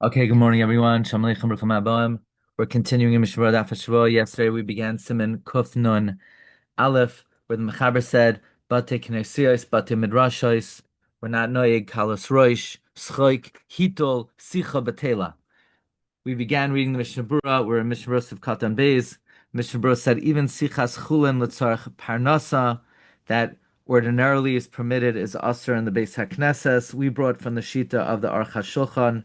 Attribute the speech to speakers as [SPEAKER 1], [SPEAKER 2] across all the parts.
[SPEAKER 1] Okay, good morning, everyone. Shalom Aleichem, Baruch Haba. We're continuing in Mishna Daf Hashavua. Yesterday we began Siman Kuf Nun Aleph, where the Mechaber said, Bate Knesiyos, Bate Midrashos, we're not Noyeg, Kalos Roish, Schoik, Hitol, Sicha Batela. We began reading the Mishnah Berura. We're in Mishnah Berura of Katan Beis. Mishnah Berura said, even Sichas Chulin L'tzarech Parnasa, that ordinarily is permitted, is Aser in the Beis HaKnesses. We brought from the Shita of the Aruch HaShulchan,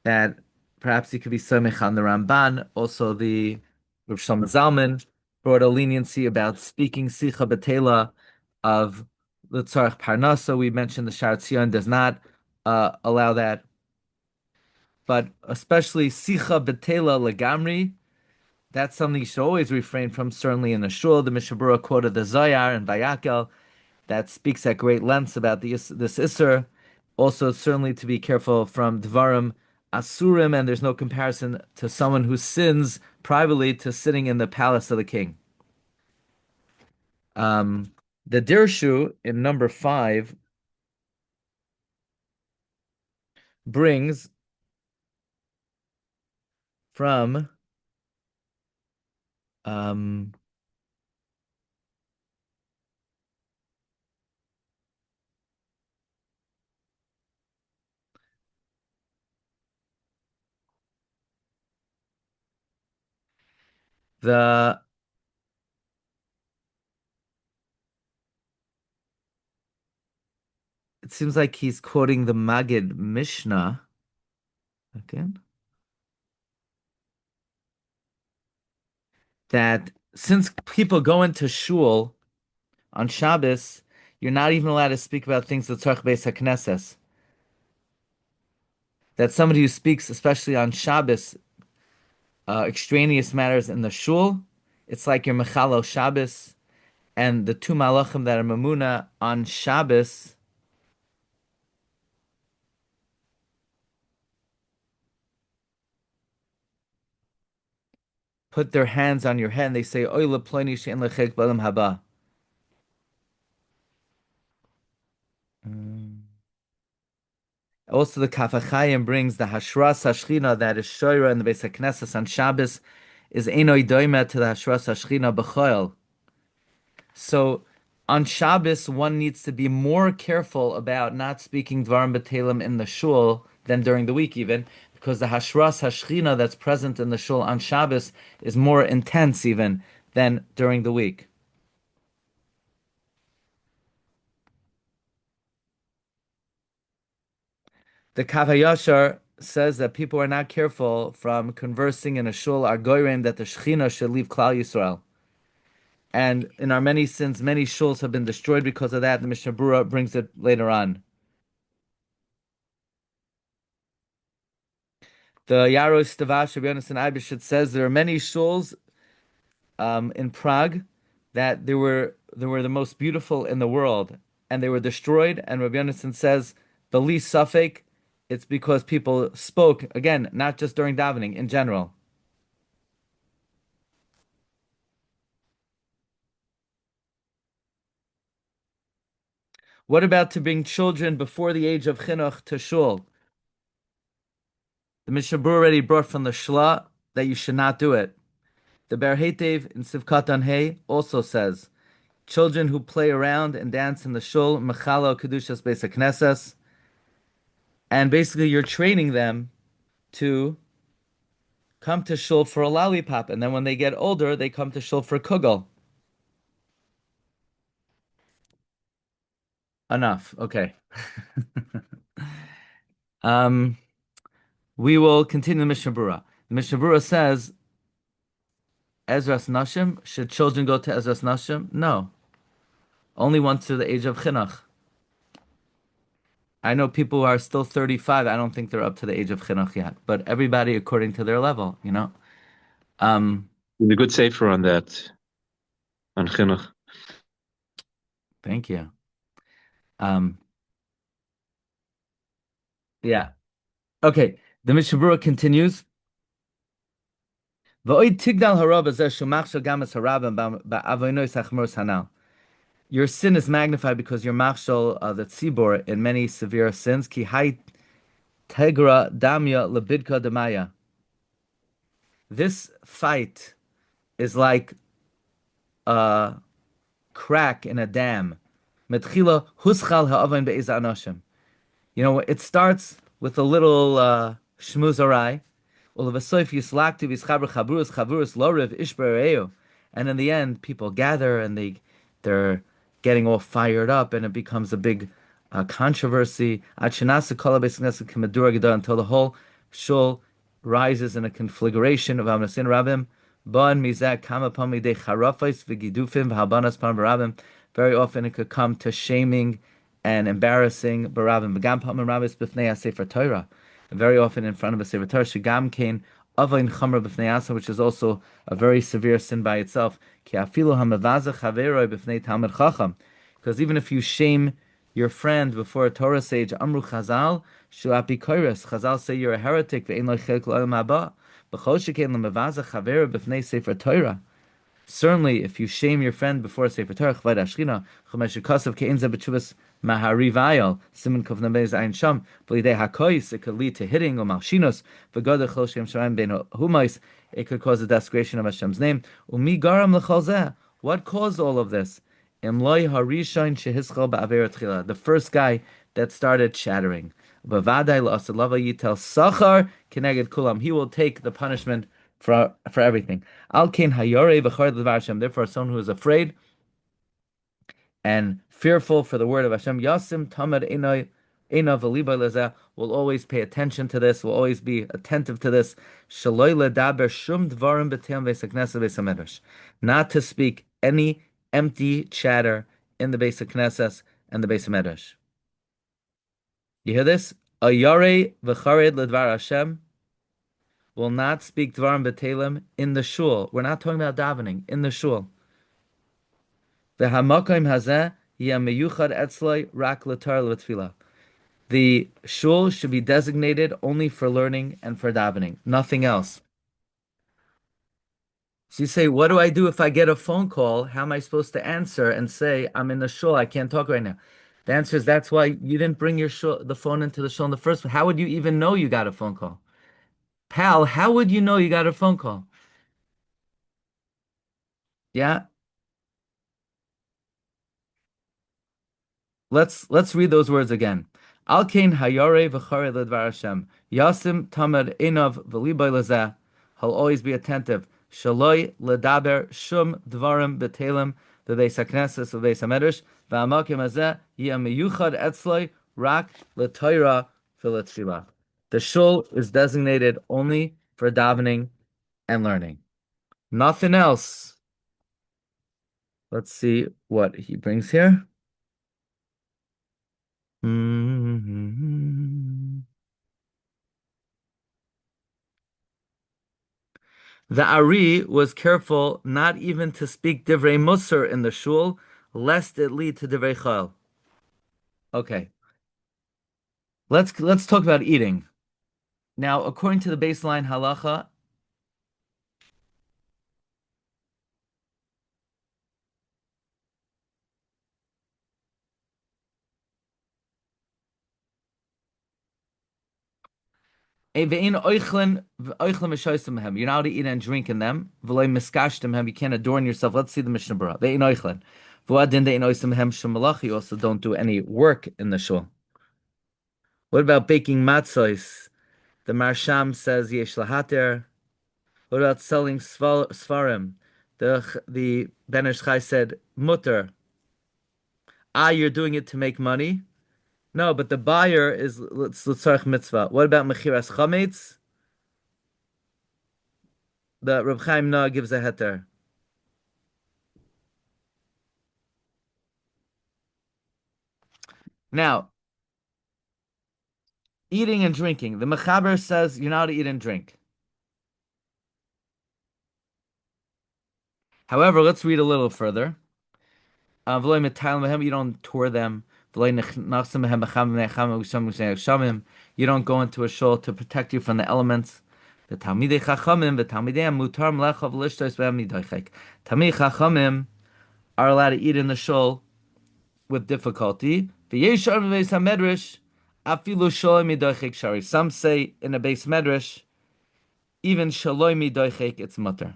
[SPEAKER 1] that perhaps he could be Samech on the Ramban. Also, the Rav Shlomo Zalman brought a leniency about speaking Sicha Betela of L'tzarech Parnasa. We mentioned the Shar Tzion does not allow that, but especially Sicha Betela Legamri, that's something you should always refrain from, certainly in the Shul. The Mishnah Berura quoted the Zayar and Vayakel that speaks at great lengths about this Isser. Also, certainly to be careful from Dvarim Asurim, and there's no comparison to someone who sins privately to sitting in the palace of the king. The Dirshu in number 5 brings from the it seems like he's quoting the Maggid Mishna again, that since people go into Shul on Shabbos, you're not even allowed to speak about things that Tzarech Beis HaKnesses. That somebody who speaks, especially on Shabbos, extraneous matters in the Shul, it's like your Mechalel Shabbos, and the two Malachim that are Mamuna on Shabbos put their hands on your head and they say, Oy leploni she'en lechek b'olam haba. Also, the Kaf HaChaim brings the Hashras HaShchina that is Shoira in the Beis HaKnesses on Shabbos is Einoi Doima to the Hashras HaShchina b'choil. So on Shabbos, one needs to be more careful about not speaking Dvarim B'Telim in the Shul than during the week even, because the Hashras HaShchina that's present in the Shul on Shabbos is more intense even than during the week. The Kav HaYashar says that people are not careful from conversing in a Shul Argoyim that the Shechina should leave Klal Yisrael. And in our many sins, many shuls have been destroyed because of that. The Mishnah Berura brings it later on. The Yaros Stavash Rabbi Yonasan Eibishit says there are many shuls in Prague that they were the most beautiful in the world, and they were destroyed. And Rabbi Yonasan says the least suffix, it's because people spoke again, not just during davening, in general. What about to bring children before the age of chinuch to shul? The Mishnah Berura already brought from the Shla that you should not do it. The Ber Heitev in Sivkatan Hay also says, children who play around and dance in the shul, mechala kedushas beis haknesses, and basically you're training them to come to shul for a lollipop, and then when they get older, they come to shul for kugel. Enough. Okay. um, we will continue the Mishnah Berura. The Mishnah Berura says, Ezras Nashim, should children go to Ezras Nashim? No. Only once to the age of chinuch. I know people who are still 35. I don't think they're up to the age of chinuch yet, but everybody according to their level, you know.
[SPEAKER 2] The good safer on that, on chinuch.
[SPEAKER 1] Thank you. Yeah. Okay. The Mishnah Berura continues. Your sin is magnified because you're machshel the tzibor in many severe sins. Ki hay Tegra damya lebidka demaya. This fight is like a crack in a dam. Metchila huschal ha'avain be'eza anoshim. You know, it starts with a little shmuzarai. Ulevasoif yislaktu v'ischaber chaburus lorev ishber. And in the end, people gather and they're getting all fired up, and it becomes a big controversy. Until the whole shul rises in a conflagration of Amnasin Rabbim. Very often it could come to shaming and embarrassing barabim. And very often in front of a sefer Torah, shigam kain avain chamra b'fnei asa, which is also a very severe sin by itself. Ki afilu hamavaza chaveroi b'fnei talmid chacham. Because even if you shame your friend before a Torah sage, amru chazal, shu apikoros. Chazal say you're a heretic, ve'ein lo chilek l'olam haba. B'chol shekein l'mavaza chaveroi b'fnei sefer Torah. Certainly, if you shame your friend before a Sefer Torah, Chavad Ashchina, Chumash Kasav Ke'inza B'Tshuvas Maharivayal, Siman Kov Nabez Ayin Sham, V'lidei HaKois, it could lead to hitting, or Malshinos, V'godach Chol Shem Shemaim Ben Humais, it could cause the desecration of Hashem's name. Umi Garam L'chol Zeh, what caused all of this? Imloi Harishain Shehischal Ba'aver Tchila, the first guy that started shattering. B'vadai L'asad Lava Yitel Sachar Keneged Kulam, he will take the punishment for everything. Al kain hayore b'chard l'var Hashem. Therefore, someone who is afraid and fearful for the word of Hashem, yasim tamad einav v'liba lezeh, will always pay attention to this, will always be attentive to this. Shaloi ledaber shum dvarim b'teim beis hakneses beis hamedrash, not to speak any empty chatter in the beis hakneses and the beis hamedrash. You hear this? Ayare v'chared ledvar Hashem will not speak dvarim b'telim in the shul. We're not talking about davening in the shul. V'hamakom hazeh yeh meyuchad etzloi rak l'Torah l'tfilah. The shul should be designated only for learning and for davening, nothing else. So you say, what do I do if I get a phone call? How am I supposed to answer and say, I'm in the shul, I can't talk right now? The answer is that's why you didn't bring the phone into the shul in the first place. How would you even know you got a phone call? Pal, how would you know you got a phone call? Yeah. Let's read those words again. Al kain hayare v'chare ledvar Hashem. Yasim tamad einav v'libay lezeh. He'll always be attentive. Shaloi ledaber shum dvarim b'telim v'beis hakneses v'beis hamedrash v'hamakim hazeh yeh meyuchad etzloi rak l'Torah v'letfilah. The shul is designated only for davening and learning. Nothing else. Let's see what he brings here. The Ari was careful not even to speak divrei musar in the shul, lest it lead to divrei chal. Okay. Let's talk about eating. Now, according to the baseline halacha, you're not to eat and drink in them. You can't adorn yourself. Let's see the Mishna Berura. You also don't do any work in the shul. What about baking matzos? The Marsham says yesh lahater. What about selling svarim? The Ben Ish Chai said mutter. You're doing it to make money. No, but the buyer is l'tzarech mitzvah. What about mechiras chametz? The Reb Chaim Noah gives a heter. Now, eating and drinking. The Mechaber says you're not to eat and drink. However, let's read a little further. You don't tour them. You don't go into a shul to protect you from the elements. The Talmidei Chachamim are allowed to eat in the shul with difficulty. Afilu shaloi midoichek shari. Some say in a base medrash, even shaloi midoichek, it's mutter.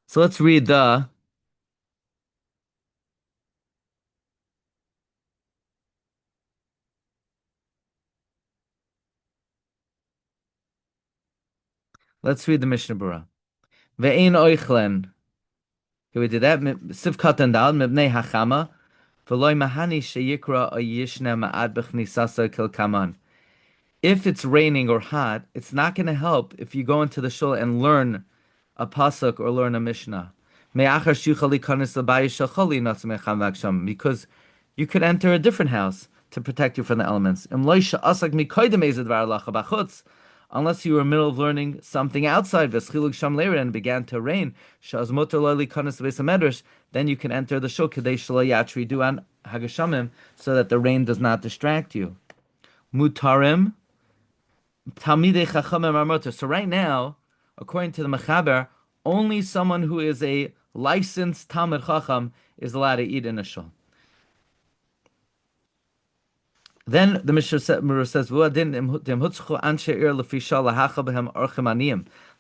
[SPEAKER 1] So let's read the Mishnah Berura. Ve'ein oichlen. Okay, we did that. Sivkat and dal mibnei hachama. V'loi mahani sheyikra oyishna ma'ad b'chnisasa kil kaman. If it's raining or hot, it's not going to help if you go into the shul and learn a pasuk or learn a mishnah. Because you could enter a different house to protect you from the elements. Unless you were in the middle of learning something outside and began to rain, then you can enter the shul so that the rain does not distract you. Mutarim. Talmidei Chachamim Armoter. So right now, according to the Mechaber, only someone who is a licensed Talmid Chacham is allowed to eat in a shul. Then the Mishnah says,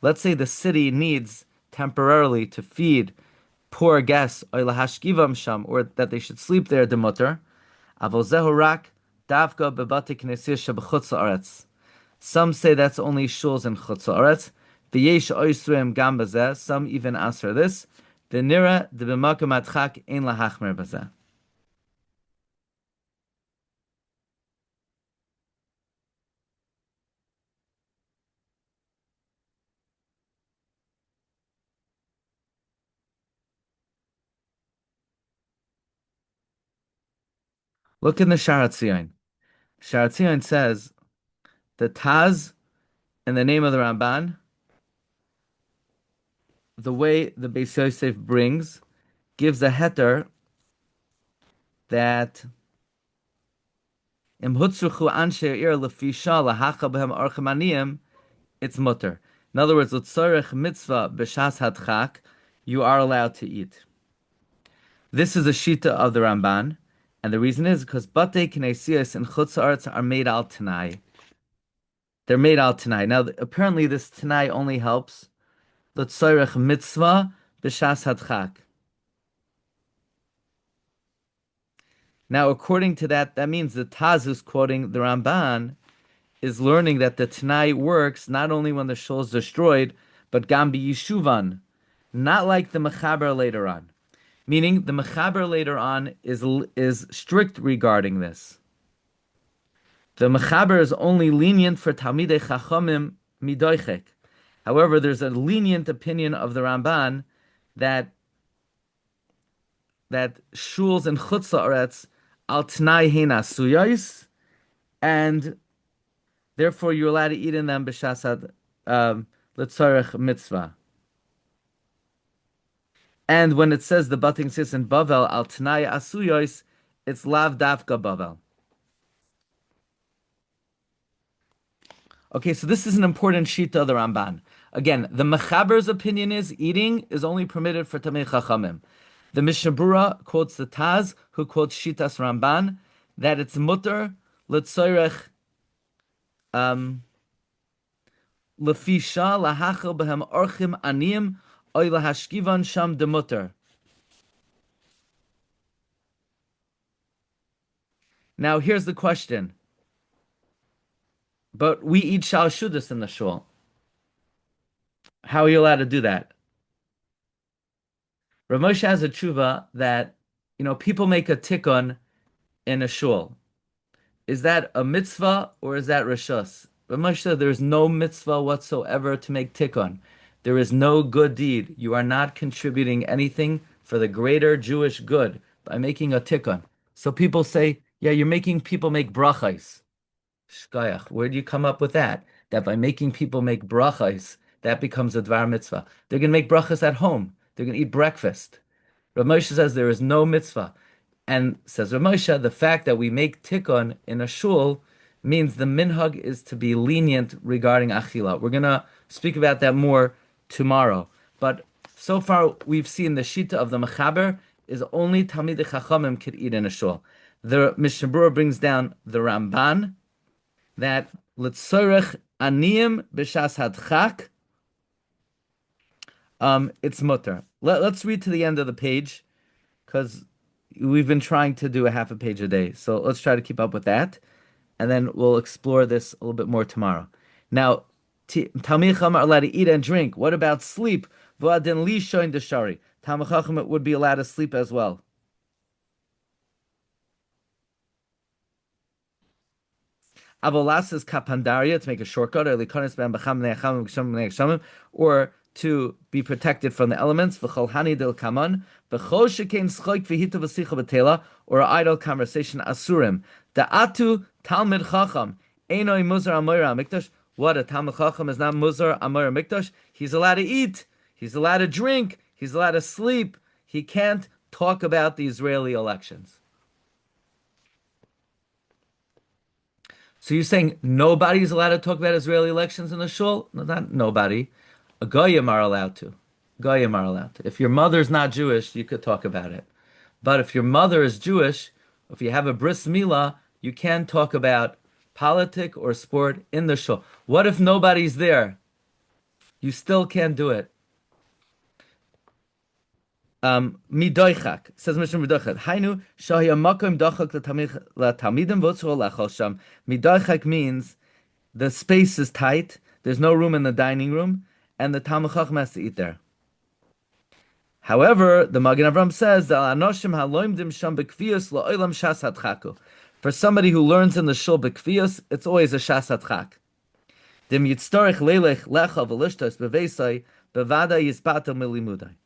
[SPEAKER 1] let's say the city needs temporarily to feed poor guests, or that they should sleep there, demuter. Some say that's only shuls in Chutz Haaretz. V'yesh oisrim gam bazeh. Some even answer this. V'nira debemakom adchak ein lahachmer bazeh. Look in the Sharatzion. Sharatzion says the Taz in the name of the Ramban, the way the Beis Yosef brings, gives a heter that im hutzruchu anshe ir lefisha lahacha b'hem archem aniyim, it's mutter. In other words, l'tzorech mitzvah b'shas hadchak, you are allowed to eat. This is a shita of the Ramban, and the reason is because batei knesiyos in Chutz Haaretz are made al tanai. They're made al tanai. Now, apparently, this tanai only helps l'tzorech mitzvah b'shas hadchak. Now, according to that, that means the Taz who's quoting the Ramban is learning that the Tanai works not only when the shul is destroyed, but Gambi Yishuvan, not like the Mechaber later on. Meaning, the Mechaber later on is strict regarding this. The Mechaber is only lenient for Talmidei Chachamim Midoichek. However, there's a lenient opinion of the Ramban that shuls and Chutz Haaretz al Tanai hein asuyos, and therefore you're allowed to eat in them b'shasad l'tzarech mitzvah. And when it says the butting sis in Bavel al Tanai asuyos, it's lav davka Bavel. Okay, so this is an important shita of the Ramban. Again, the Mechaber's opinion is eating is only permitted for Tamei Chachamim. The Mishnah Berura quotes the Taz, who quotes Shitas Ramban, that it's mutter l'tzoyrech lefisha lahachel behem orchim aniyim oy lahashkivan sham demutter. Now here's the question. But we eat shal shudas in the shul. How are you allowed to do that? Rav Moshe has a tshuva that, people make a tikkun in a shul. Is that a mitzvah or is that rishus? Rav Moshe said there is no mitzvah whatsoever to make tikkun. There is no good deed. You are not contributing anything for the greater Jewish good by making a tikkun. So people say, yeah, you're making people make brachais. Shkayach, where do you come up with that? That by making people make brachais, that becomes a dvar mitzvah. They're going to make brachas at home. They're going to eat breakfast. Rav Moshe says there is no mitzvah. And says Rav Moshe, the fact that we make tikkun in a shul means the minhag is to be lenient regarding achila. We're going to speak about that more tomorrow. But so far, we've seen the shita of the Mechaber is only Talmidei Chachamim could eat in a shul. The Mishnah Berura brings down the Ramban that L'tzorech aniyim b'shas hadchak, it's mutter. Let's read to the end of the page because we've been trying to do a half a page a day. So let's try to keep up with that, and then we'll explore this a little bit more tomorrow. Now, Talmid Chacham are allowed to eat and drink. What about sleep? V'adin li shoin deshari. Talmid Chacham would be allowed to sleep as well. Avolas is kapandaria, to make a shortcut, or to be protected from the elements. V'cholhani del kaman, v'chol shekain schoik v'hita v'sicha b'tela, or idle conversation asurim. Da'atu talmid chacham, einoi muzar amoira mikdash. What, a talmid chacham is not muzar amoira mikdash? He's allowed to eat, he's allowed to drink, he's allowed to sleep. He can't talk about the Israeli elections. So you're saying nobody's allowed to talk about Israeli elections in the shul? No, not nobody. A goyim are allowed to. Goyim are allowed to. If your mother's not Jewish, you could talk about it. But if your mother is Jewish, if you have a bris milah, you can talk about politic or sport in the shul. What if nobody's there? You still can't do it. Midoichak says Mishna midoichak. Hainu shahi amakom dochak l'talmidim v'otzro lachol sham. Midoichak means the space is tight. There's no room in the dining room, and the Talmid Chacham has to eat there. However, the Magen Avram says that anoshim haloimdim sham bekvius la'olam shas hadchaku. For somebody who learns in the shul bekvius, it's always a shas hadchak. Dim yitztorich leilech lecha v'lishtos beveisai bevada yispatel milimudai.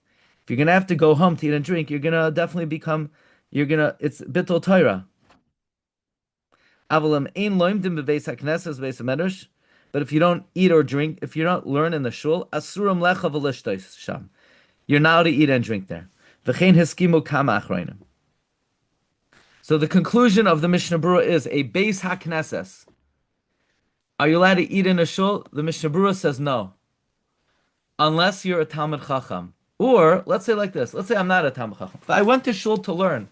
[SPEAKER 1] If you're gonna have to go home to eat and drink, you're gonna definitely it's bittul Torah. Avalam ein loimdim beveis haknesses beis hamedrash. But if you don't eat or drink, if you don't learn in the shul, asuram lecha v'lishtos sham. You're not allowed to eat and drink there. V'chein hiskimu kama achroinim. So the conclusion of the Mishnah Berura is a beis haknesses. Are you allowed to eat in a shul? The Mishnah Berura says no, unless you're a Talmid Chacham. Or let's say like this. Let's say I'm not a Talmid Chacham, but I went to shul to learn,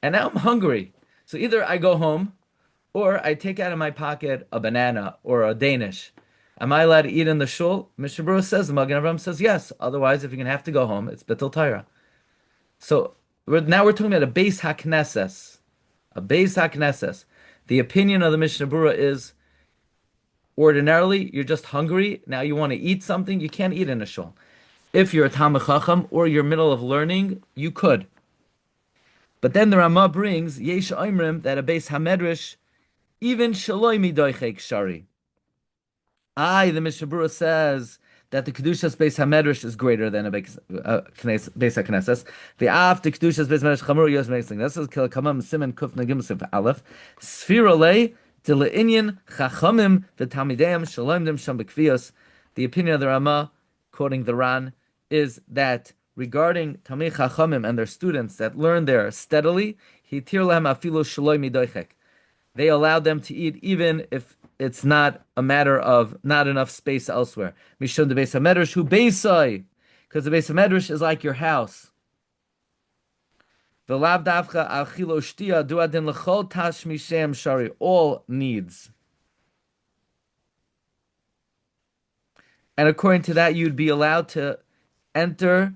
[SPEAKER 1] and now I'm hungry. So either I go home, or I take out of my pocket a banana or a Danish. Am I allowed to eat in the shul? Mishnah Berura says, the Magen Avram says yes. Otherwise, if you're going to have to go home, it's bittul Torah. So now we're talking about a beis haknesses. A beis haknesses. The opinion of the Mishnah Berura is, ordinarily, you're just hungry. Now you want to eat something. You can't eat in a shul. If you're a Talmid Chacham or you're middle of learning, you could. But then the Ramah brings Yesh Oimrim that a beis hamedrash even shaloi midoichek shari. The Mishnah Berura says that the kedushas beis hamedrash is greater than a beis haknesses. The the kedushas beis hamedrash chamur yos meisling. This is kamam siman kuf nagim sif aleph. Sfirale de leinyan chachamim v'talmideim shaloimdim sham bekvios. The opinion of the Ramah, quoting the Ran, is that regarding Talmid Chachamim and their students that learn there steadily, hitir lehem afilu shaloi midoichek. They allowed them to eat even if it's not a matter of not enough space elsewhere. Mishon de beis hamedrash hu beisai, because the beis hamedrash is like your house. V'lav davcha al chilo shtia duadin lechol tash mishem shari, all needs. And according to that, you'd be allowed to enter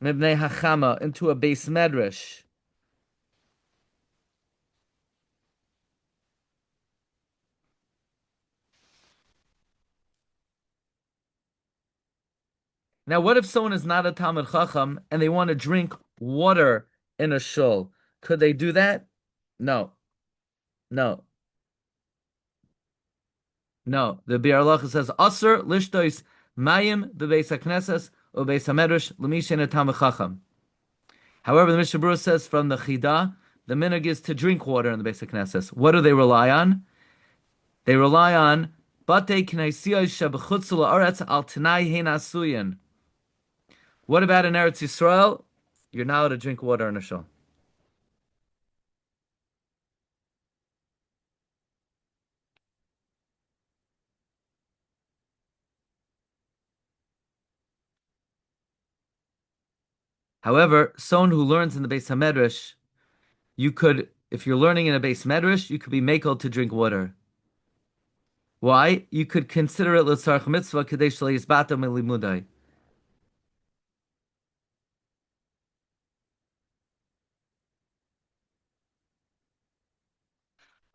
[SPEAKER 1] mibnei hachama into a beis medrash. Now, what if someone is not a Talmid Chacham and they want to drink water in a shul? Could they do that? No. The Biur Halacha says, Asr lishtois mayim bebeis haknesses or beis hamedrash l'mishen a Talmid Chacham. However, the Mishnah Berura says from the Chida, the minhag is to drink water in the beis haknesses. What do they rely on? They rely on batei kneisiyos shebechutz la'aretz al tenai hein asuyin. What about in Eretz Yisrael? You're not allowed to drink water in a shul. However, someone who learns in the Beis HaMedrash You could, if you're learning in a base medrash, you could be makel to drink water. Why? You could consider it l'tzarech mitzvah kadesh le'yizbata milimudai.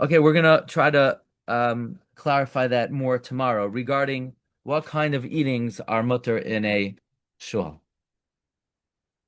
[SPEAKER 1] Okay, we're gonna try to clarify that more tomorrow regarding what kind of eatings are mutter in a shul.